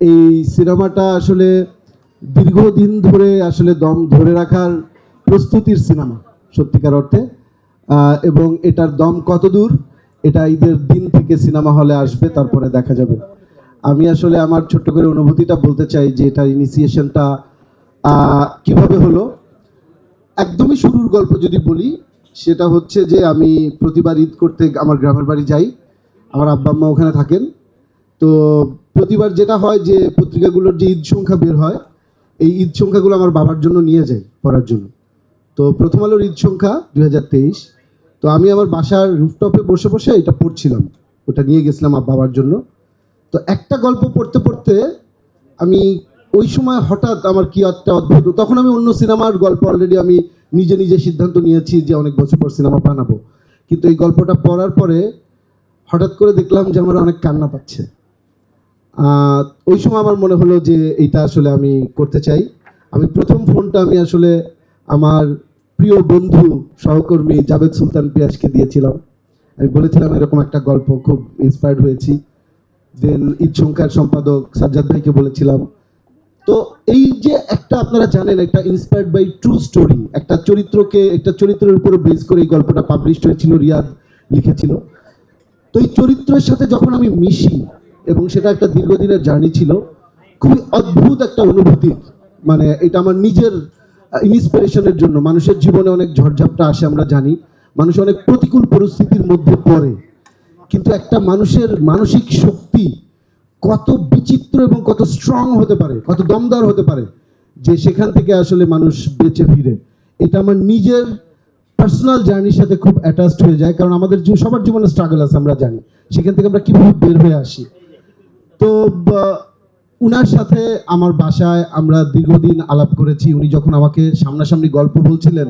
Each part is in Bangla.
এই সিনেমাটা আসলে দীর্ঘদিন ধরে আসলে দম ধরে রাখার প্রস্তুতির সিনেমা সত্যিকার অর্থে। এবং এটার দম কত দূর এটা ঈদের দিন থেকে সিনেমা হলে আসবে, তারপরে দেখা যাবে। আমি আসলে আমার ছোট্ট করে অনুভূতিটা বলতে চাই যে এটার ইনিশিয়েশনটা কিভাবে হলো। একদমই শুরুর গল্প যদি বলি, সেটা হচ্ছে যে আমি প্রতিবার ঈদ করতে আমার গ্রামের বাড়ি যাই। আমার আব্বা আম্মা ওখানে থাকেন। তো প্রতিবার যেটা হয় যে পত্রিকাগুলোর যে ঈদ সংখ্যা বের হয়, এই ঈদ সংখ্যাগুলো আমার বাবার জন্য নিয়ে যাই পড়ার জন্য। তো প্রথম আলোর ঈদ সংখ্যা 2023। তো আমি আমার বাসার রুফটপে বসে বসে এটা পড়ছিলাম, ওটা নিয়ে গেছিলাম বাবার জন্য। তো একটা গল্প পড়তে পড়তে আমি ওই সময় হঠাৎ আমার কি একটা অদ্ভুত, তখন আমি অন্য সিনেমার গল্প অলরেডি আমি নিজে নিজে সিদ্ধান্ত নিয়েছি যে অনেক বছর পর সিনেমা বানাবো, কিন্তু এই গল্পটা পড়ার পরে হঠাৎ করে দেখলাম যে আমার অনেক কান্না পাচ্ছে। ওই সময় আমার মনে হলো যে এইটা আসলে আমি করতে চাই। আমি প্রথম ফোনটা আমি আসলে আমার প্রিয় বন্ধু সহকর্মী জাভেদ সুলতান পিয়াসকে দিয়েছিলাম। আমি বলেছিলাম এরকম একটা গল্প, খুব ইন্সপায়ার্ড হয়েছি। দেন ঈদ সংখ্যার সম্পাদক সাজ্জাদ ভাইকে বলেছিলাম। তো এই যে একটা, আপনারা জানেন, একটা ইন্সপায়ার্ড বাই ট্রু স্টোরি, একটা চরিত্রের উপরে বেস করে এই গল্পটা পাবলিশ হয়েছিল, রিয়াদ লিখেছিল। তো এই চরিত্রের সাথে যখন আমি মিশি, এবং সেটা একটা দীর্ঘদিনের জার্নি ছিল, খুবই অদ্ভুত একটা অনুভূতি। মানে এটা আমার নিজের ইন্সপিরেশনের জন্য। মানুষের জীবনে অনেক ঝড়ঝাপটা আসে, আমরা জানি, মানুষ অনেক প্রতিকূল পরিস্থিতির মধ্যে পড়ে, কিন্তু একটা মানুষের মানসিক শক্তি কত বিচিত্র এবং কত স্ট্রং হতে পারে, কত দমদার হতে পারে, যে সেখান থেকে আসলে মানুষ বেঁচে ফিরে। এটা আমার নিজের পার্সোনাল জার্নির সাথে খুব অ্যাটাচড হয়ে যায়, কারণ আমাদের সবার জীবনে স্ট্রাগল আছে, আমরা জানি, সেখান থেকে আমরা কিভাবে বের হয়ে আসি। তো উনার সাথে আমার বাসায় আমরা দীর্ঘদিন আলাপ করেছি। উনি যখন আমাকে সামনাসামনি গল্প বলছিলেন,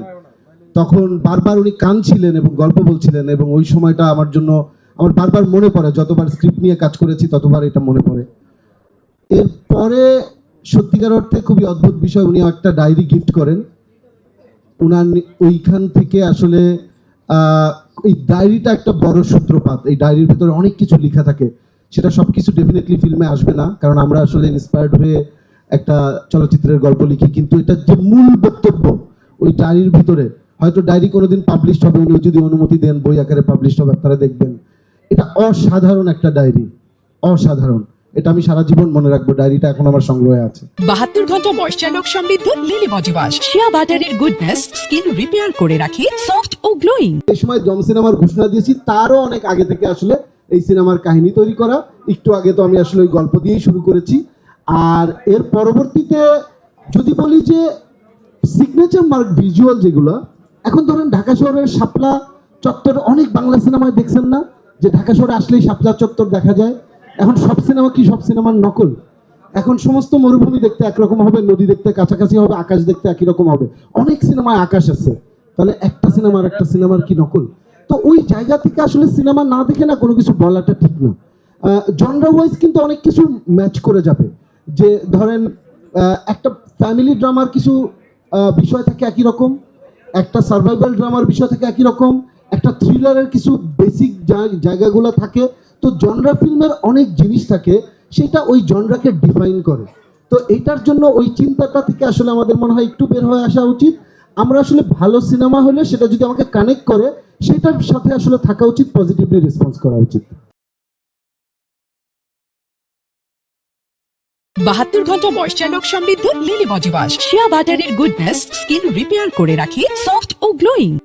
তখন বারবার উনি কাঁদছিলেন এবং গল্প বলছিলেন, এবং ওই সময়টা আমার জন্য আমার বারবার মনে পড়ে। যতবার স্ক্রিপ্ট নিয়ে কাজ করেছি ততবার এটা মনে পড়ে। এরপরে সত্যিকার অর্থে খুবই অদ্ভুত বিষয়, উনি একটা ডায়েরি গিফট করেন। উনার ওইখান থেকে আসলে এই ডায়েরিটা একটা বড় সূত্রপাত। এই ডায়েরির ভেতরে অনেক কিছু লেখা থাকে, সেটা সব কিছু ডেফিনেটলি ফিল্মে আসবে না, কারণ আমরা আসলে ইন্সপায়ার্ড হয়ে একটা চলচ্চিত্রের গল্প লিখি। কিন্তু এটা যে মূল বক্তব্য ওই ডায়েরির ভিতরে, হয়তো ডায়েরি কোনোদিন পাবলিশ হবে, উনি যদি অনুমতি দেন বই আকারে পাবলিশ হবে, আপনারা দেখবেন। এটা অসাধারণ একটা ডায়েরি, অসাধারণ। এটা আমি সারা জীবন মনে রাখবো, ডায়েরিটা এখন আমার সংগ্রহে আছে। 72 ঘন্টা ময়েশ্চার লক সমৃদ্ধ লিলি বডি ওয়াশ, শিয়া বাটারের গুডনেস স্কিন রিপেয়ার করে রাখে সফট ও গ্লোয়িং। এই সময় জম সিনেমার ঘোষণা দিয়েছি, তারও অনেক আগে থেকে আসলে এই সিনেমার কাহিনী তৈরি করা। একটু আগে তো আমি আসলে ওই গল্প দিয়েই শুরু করেছি। আর এর পরবর্তীতে যদি বলি যে সিগনেচার মার্ক ভিজুয়াল যেগুলো, এখন ধরেন ঢাকা শহরের শাপলা চত্বর, অনেক বাংলা সিনেমায় দেখছেন না যে ঢাকা শহরে আসলেই শাপলা চত্বর দেখা যায়। এখন সব সিনেমা কি সব সিনেমার নকল? এখন সমস্ত মরুভূমি দেখতে একরকম হবে, নদী দেখতে কাছাকাছি হবে, আকাশ দেখতে একই রকম হবে। অনেক সিনেমায় আকাশ আছে, তাহলে একটা সিনেমার কি নকল? তো ওই জায়গা থেকে আসলে সিনেমা না দেখে না কোনো কিছু বলাটা ঠিক না। জনরা ওয়াইজ কিন্তু অনেক কিছু ম্যাচ করে যাবে। যে ধরেন একটা ফ্যামিলি ড্রামার কিছু বিষয় থাকে একই রকম, একটা সার্ভাইভাল ড্রামার বিষয় থাকে একই রকম, একটা থ্রিলারের কিছু বেসিক জায়গাগুলো থাকে। তো জনরা ফিল্মের অনেক জিনিস থাকে, সেটা ওই জনরাকে ডিফাইন করে। তো এটার জন্য ওই চিন্তাটা থেকে আসলে আমাদের মনে হয় একটু বের হয়ে আসা উচিত। আমরা আসলে ভালো সিনেমা হলে সেটা যদি আমাকে কানেক্ট করে, সেটার সাথে আসলে থাকা উচিত, পজিটিভলি রেসপন্স করা উচিত। 72 ঘন্টা ময়েশ্চার লক সমৃদ্ধ লিলি বডি ওয়াশ, শিয়া বাটারের গুডনেস স্কিন রিপেয়ার করে রাখে সফট ও গ্লোয়িং।